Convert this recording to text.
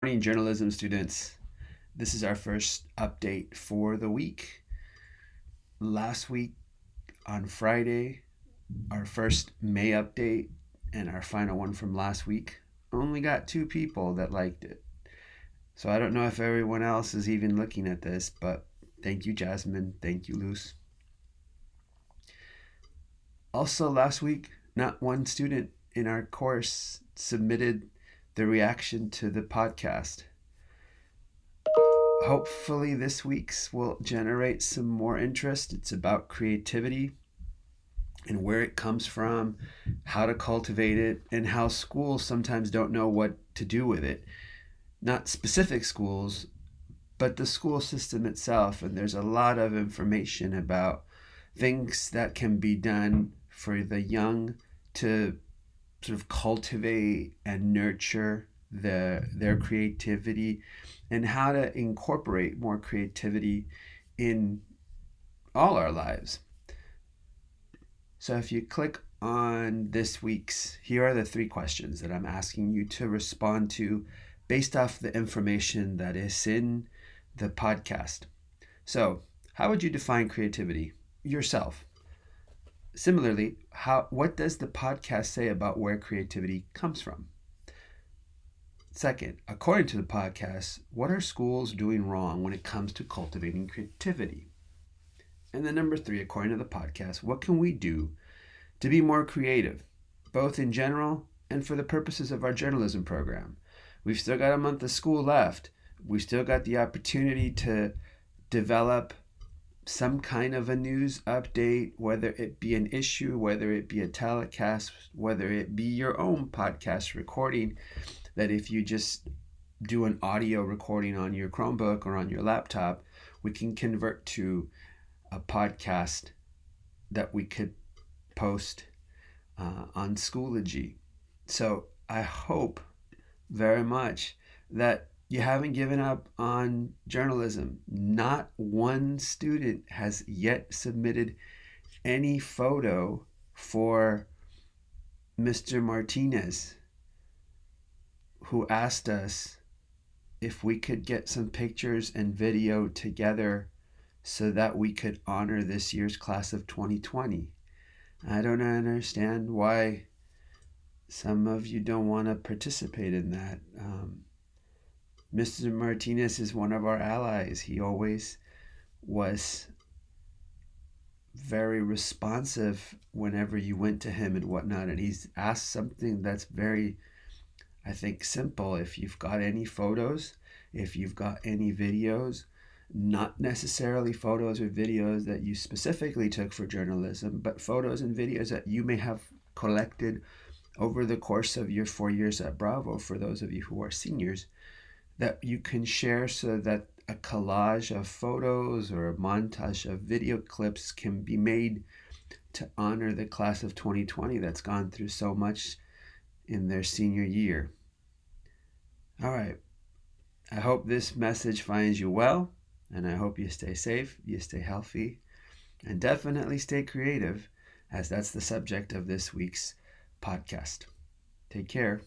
Morning, journalism students. This is our first update for the week. Last week on Friday, our first May update and our final one from last week only got 2 people that liked it. So I don't know if everyone else is even looking at this, but thank you, Jasmine. Thank you, Luce. Also, last week, not one student in our course submitted the reaction to the podcast. Hopefully, this week's will generate some more interest. It's about creativity and where it comes from, how to cultivate it, and how schools sometimes don't know what to do with it. Not specific schools, but the school system itself. And there's a lot of information about things that can be done for the young to sort of cultivate and nurture their creativity, and how to incorporate more creativity in all our lives. So if you click on this week's, here are the 3 questions that I'm asking you to respond to based off the information that is in the podcast. So, how would you define creativity yourself? Similarly, what does the podcast say about where creativity comes from? Second, according to the podcast, what are schools doing wrong when it comes to cultivating creativity? And then number 3, according to the podcast, what can we do to be more creative, both in general and for the purposes of our journalism program? We've still got a month of school left. We've still got the opportunity to develop some kind of a news update, whether it be an issue, whether it be a telecast, whether it be your own podcast recording, that if you just do an audio recording on your Chromebook or on your laptop, we can convert to a podcast that we could post on Schoology. So I hope very much that you haven't given up on journalism. Not one student has yet submitted any photo for Mr. Martinez, who asked us if we could get some pictures and video together so that we could honor this year's class of 2020. I don't understand why some of you don't want to participate in that. Mr. Martinez is one of our allies. He always was very responsive whenever you went to him and whatnot. And he's asked something that's very, I think, simple. If you've got any photos, if you've got any videos, not necessarily photos or videos that you specifically took for journalism, but photos and videos that you may have collected over the course of your 4 years at Bravo, for those of you who are seniors, that you can share so that a collage of photos or a montage of video clips can be made to honor the class of 2020 that's gone through so much in their senior year. All right. I hope this message finds you well, and I hope you stay safe, you stay healthy, and definitely stay creative, as that's the subject of this week's podcast. Take care.